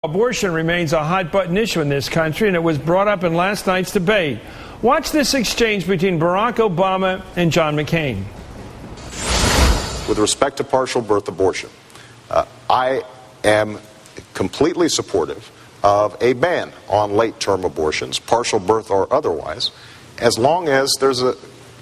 Abortion remains a hot-button issue in this country, and it was brought up in last night's debate. Watch this exchange between Barack Obama and John McCain. With respect to partial birth abortion, I am completely supportive of a ban on late-term abortions, partial birth or otherwise, as long as there's an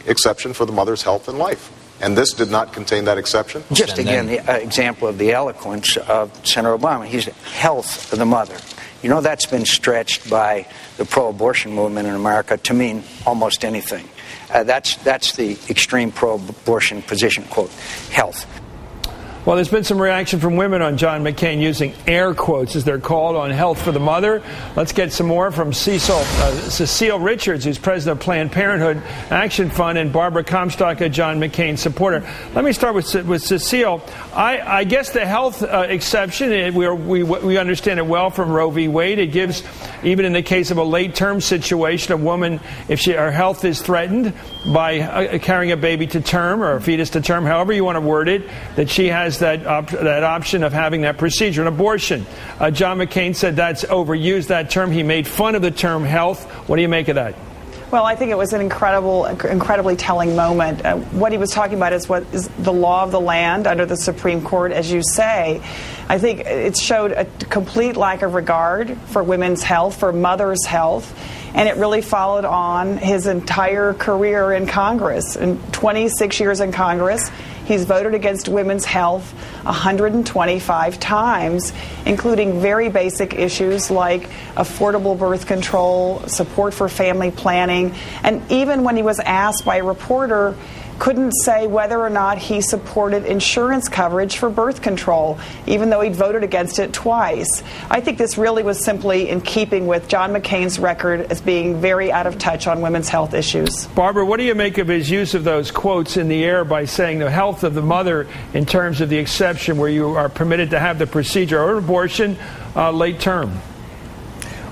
exception for the mother's health and life. And this did not contain that exception. Just again, the example of the eloquence of Senator Obama. He's health of the mother. You know, that's been stretched by the pro-abortion movement in America to mean almost anything. That's the extreme pro-abortion position, quote, health. Well, there's been some reaction from women on John McCain using air quotes, as they're called, on health for the mother. Let's get some more from Cecile Richards, who's president of Planned Parenthood Action Fund, and Barbara Comstock, a John McCain supporter. Let me start with Cecile. I guess the health exception, we understand it well from Roe v. Wade. It gives, even in the case of a late-term situation, a woman, if her health is threatened by carrying a baby to term or a fetus to term, however you want to word it, that she has that option of having that procedure. An abortion. John McCain said that's overused, that term. He made fun of the term health. What do you make of that? Well, I think it was an incredibly telling moment. What he was talking about is what is the law of the land under the Supreme Court, as you say. I think it showed a complete lack of regard for women's health, for mothers' health, and it really followed on his entire career in Congress. In 26 years in Congress, he's voted against women's health 125 times, including very basic issues like affordable birth control, support for family planning, and even when he was asked by a reporter, couldn't say whether or not he supported insurance coverage for birth control, even though he'd voted against it twice. I think this really was simply in keeping with John McCain's record as being very out of touch on women's health issues. Barbara, what do you make of his use of those quotes in the air by saying the health of the mother in terms of the exception where you are permitted to have the procedure or abortion late term?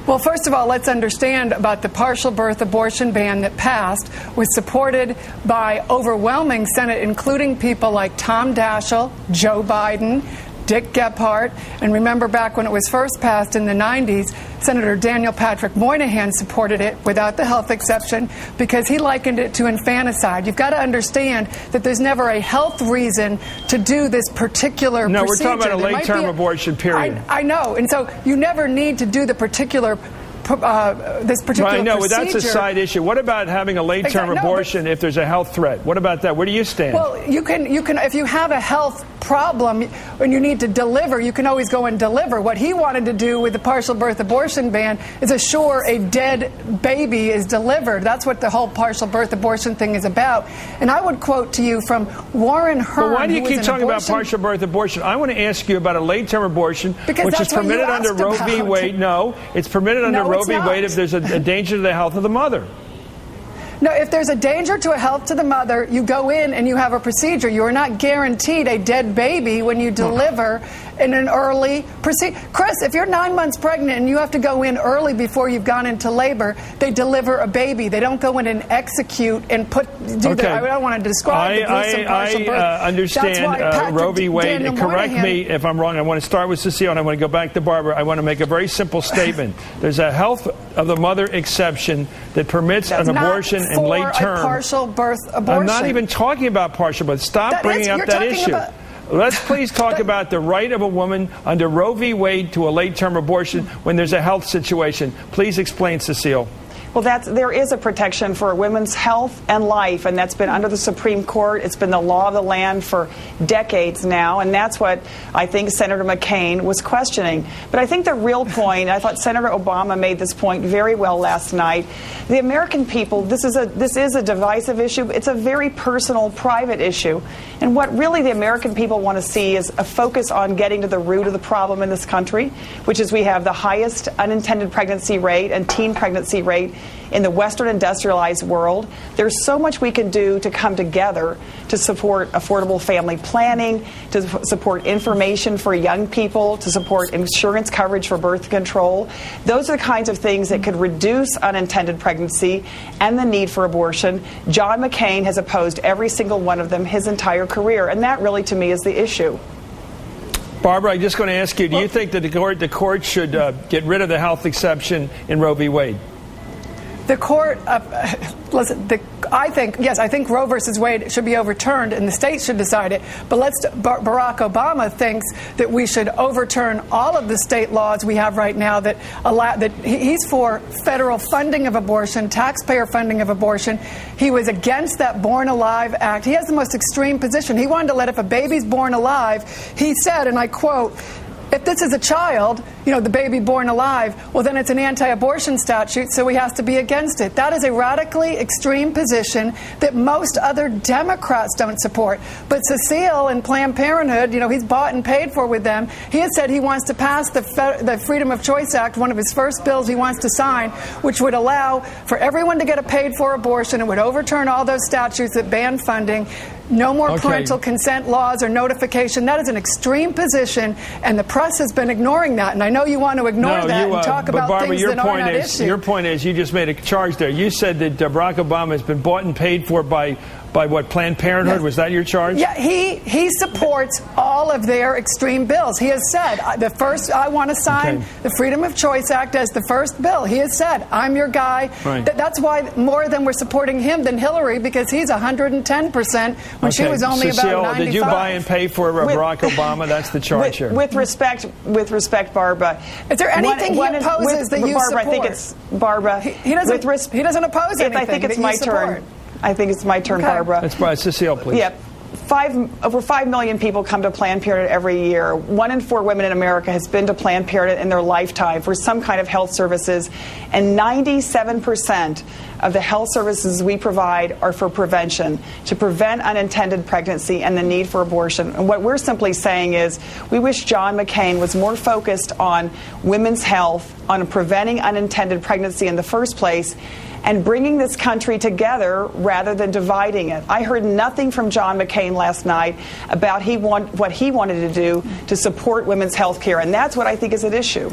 Well, first of all, let's understand about the partial birth abortion ban that passed was supported by overwhelming Senate, including people like Tom Daschle, Joe Biden, Dick Gephardt, and remember back when it was first passed in the 90s, Senator Daniel Patrick Moynihan supported it without the health exception because he likened it to infanticide. You've got to understand that there's never a health reason to do this particular procedure. No, we're talking about a late-term abortion, period. I know, and so you never need to do the particular this particular I know, procedure. but that's a side issue. What about having a late-term abortion if there's a health threat? What about that? Where do you stand? Well, you can if you have a health problem and you need to deliver, you can always go and deliver. What he wanted to do with the partial birth abortion ban is assure a dead baby is delivered. That's what the whole partial birth abortion thing is about. And I would quote to you from Warren Hearn. But why do you keep talking about partial birth abortion? I want to ask you about a late-term abortion, which is permitted under Roe v. Wade. No, it's permitted under Roe v. Wade if there's a danger to the health of the mother. No, if there's a danger to a health to the mother, you go in and you have a procedure. You are not guaranteed a dead baby when you deliver in an early procedure. Chris, if you're 9 months pregnant and you have to go in early before you've gone into labor, they deliver a baby. They don't go in and execute and I don't want to describe the gruesome partial birth. I understand Roe v. Wade. Correct me if I'm wrong. I want to start with Cecile and I want to go back to Barbara. I want to make a very simple statement. There's a health of the mother exception that permits an abortion in late term. Partial birth abortion. I'm not even talking about partial birth. Stop bringing up that issue. Let's please talk about the right of a woman under Roe v. Wade to a late-term abortion when there's a health situation. Please explain, Cecile. Well, there is a protection for women's health and life, and that's been under the Supreme Court. It's been the law of the land for decades now, and that's what I think Senator McCain was questioning. But I think the real point, I thought Senator Obama made this point very well last night. The American people, this is a divisive issue. It's a very personal, private issue. And what really the American people want to see is a focus on getting to the root of the problem in this country, which is we have the highest unintended pregnancy rate and teen pregnancy rate in the Western industrialized world. There's so much we can do to come together to support affordable family planning, to support information for young people, to support insurance coverage for birth control. Those are the kinds of things that could reduce unintended pregnancy and the need for abortion. John McCain has opposed every single one of them his entire career, and that really, to me, is the issue. Barbara, I'm just going to ask you, do you think that the court should get rid of the health exception in Roe v. Wade? The court, listen, I think Roe versus Wade should be overturned and the states should decide it. But Barack Obama thinks that we should overturn all of the state laws we have right now that allow, that he's for federal funding of abortion, taxpayer funding of abortion. He was against that Born Alive Act. He has the most extreme position. He wanted to let, if a baby's born alive, he said, and I quote, if this is a child, the baby born alive, well, then it's an anti-abortion statute, so he has to be against it. That is a radically extreme position that most other Democrats don't support. But Cecile in Planned Parenthood, he's bought and paid for with them. He has said he wants to pass the Freedom of Choice Act, one of his first bills he wants to sign, which would allow for everyone to get a paid-for abortion. It would overturn all those statutes that ban funding. No more parental consent laws or notification. That is an extreme position, and the press has been ignoring that. And I know you want to ignore that and talk about Barbara, things that are not issues. Your point is, you just made a charge there. You said that Barack Obama has been bought and paid for by what, Planned Parenthood? Yes. Was that your charge? Yeah, he supports all of their extreme bills. He has said, I want to sign the Freedom of Choice Act as the first bill. He has said, I'm your guy. Right. That's why more of them were supporting him than Hillary, because he's 110% when she was only Cecile, about 95. did you buy and pay for Barack Obama? That's the charge here. With respect, Barbara. Is there anything he opposes that you Barbara, support? I think it's Barbara. He doesn't oppose anything. I think it's my turn. I think it's my turn, Barbara. That's Cecile, please. Yep. Over 5 million people come to Planned Parenthood every year. 1 in 4 women in America has been to Planned Parenthood in their lifetime for some kind of health services, and 97% of the health services we provide are for prevention, to prevent unintended pregnancy and the need for abortion. And what we're simply saying is, we wish John McCain was more focused on women's health, on preventing unintended pregnancy in the first place, and bringing this country together rather than dividing it. I heard nothing from John McCain last night about what he wanted to do to support women's health care, and that's what I think is at issue.